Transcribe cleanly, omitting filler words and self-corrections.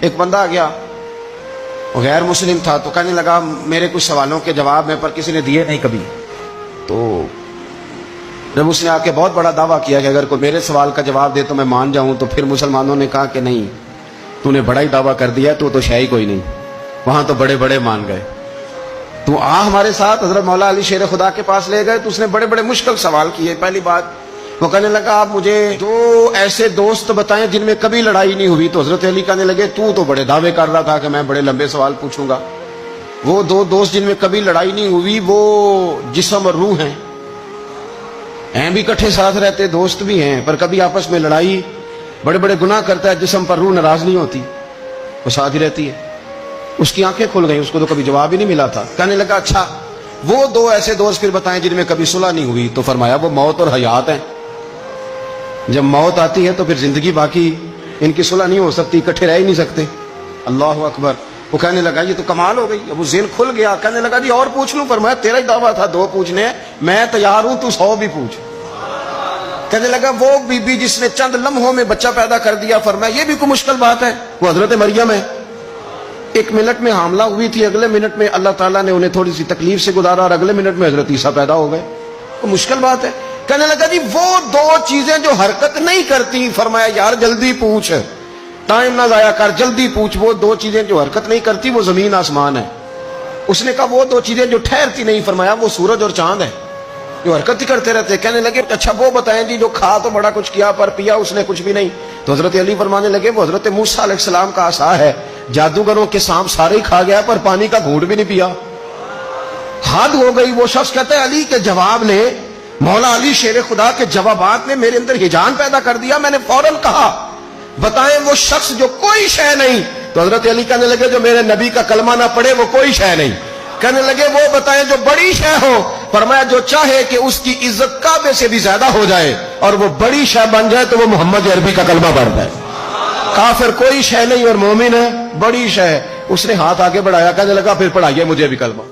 ایک بندہ آ گیا، وہ غیر مسلم تھا، تو کہنے لگا میرے کچھ سوالوں کے جواب میں پر کسی نے دیے نہیں کبھی. تو جب اس نے آ کے بہت بڑا دعویٰ کیا کہ اگر کوئی میرے سوال کا جواب دے تو میں مان جاؤں، تو پھر مسلمانوں نے کہا کہ نہیں، تو نے بڑا ہی دعویٰ کر دیا، تو شے ہی کوئی نہیں، وہاں تو بڑے بڑے مان گئے. تو ہمارے ساتھ حضرت مولا علی شیر خدا کے پاس لے گئے، تو اس نے بڑے بڑے مشکل سوال کیے. پہلی بات وہ کہنے لگا آپ مجھے 2 ایسے دوست بتائیں جن میں کبھی لڑائی نہیں ہوئی. تو حضرت علی کہنے لگے تو بڑے دعوے کر رہا تھا کہ میں بڑے لمبے سوال پوچھوں گا. وہ 2 دوست جن میں کبھی لڑائی نہیں ہوئی وہ جسم اور روح ہیں بھی کٹھے ساتھ رہتے، دوست بھی ہیں، پر کبھی آپس میں لڑائی، بڑے بڑے گناہ کرتا ہے جسم، پر روح ناراض نہیں ہوتی، وہ ساتھ ہی رہتی ہے. اس کی آنکھیں کھل گئی، اس کو تو کبھی جواب ہی نہیں ملا تھا. کہنے لگا اچھا وہ 2 ایسے دوست پھر بتائیں جن میں کبھی صلح نہیں ہوئی. تو فرمایا وہ موت اور حیات ہیں. جب موت آتی ہے تو پھر زندگی باقی، ان کی صلح نہیں ہو سکتی، اکٹھے رہ ہی نہیں سکتے. اللہ اکبر. وہ کہنے لگا یہ تو کمال ہو گئی. اب وہ ذہن کھل گیا. کہنے لگا جی اور پوچھ لوں؟ فرمایا تیرا ہی دعویٰ تھا 2 پوچھنے، میں تیار ہوں، تو 100 بھی پوچھ. کہنے لگا وہ بی بی جس نے چند لمحوں میں بچہ پیدا کر دیا، فرمایا یہ بھی کوئی مشکل بات ہے؟ وہ حضرت مریم ہے. 1 منٹ میں حاملہ ہوئی تھی، اگلے منٹ میں اللہ تعالیٰ نے انہیں تھوڑی سی تکلیف سے گزارا، اور اگلے منٹ میں حضرت عیسیٰ پیدا ہو گئے. تو مشکل بات ہے. کہنے لگا جی وہ 2 چیزیں جو حرکت نہیں کرتی، فرمایا یار جلدی پوچھ، ٹائم نہ ضائع کر، جلدی پوچھ. وہ 2 چیزیں جو حرکت نہیں کرتی وہ زمین آسمان ہے. اس نے کہا وہ 2 چیزیں جو ٹھہرتی نہیں، فرمایا وہ سورج اور چاند ہے، جو حرکت ہی کرتے رہتے. کہنے لگے اچھا وہ بتائیں جی جو کھا تو بڑا کچھ کیا پر پیا اس نے کچھ بھی نہیں. تو حضرت علی فرمانے لگے وہ حضرت موسیٰ علیہ السلام کا عصا ہے، جادوگروں کے سانپ سارے ہی کھا گیا پر پانی کا گھونٹ بھی نہیں پیا. حد ہو گئی. وہ شخص کہتا ہے علی کے جواب نے، مولا علی شیر خدا کے جوابات نے میرے اندر ہیجان پیدا کر دیا. میں نے فوراً کہا بتائیں وہ شخص جو کوئی شے نہیں. تو حضرت علی کہنے لگے جو میرے نبی کا کلمہ نہ پڑھے وہ کوئی شے نہیں. کہنے لگے وہ بتائیں جو بڑی شے ہو. فرمایا جو چاہے کہ اس کی عزت کعبے سے بھی زیادہ ہو جائے اور وہ بڑی شے بن جائے تو وہ محمد عربی کا کلمہ پڑھ جائے. کافر کوئی شے نہیں اور مومن ہے بڑی شے. اس نے ہاتھ آگے بڑھایا، کہنے لگا پھر پڑھائیے مجھے بھی کلمہ.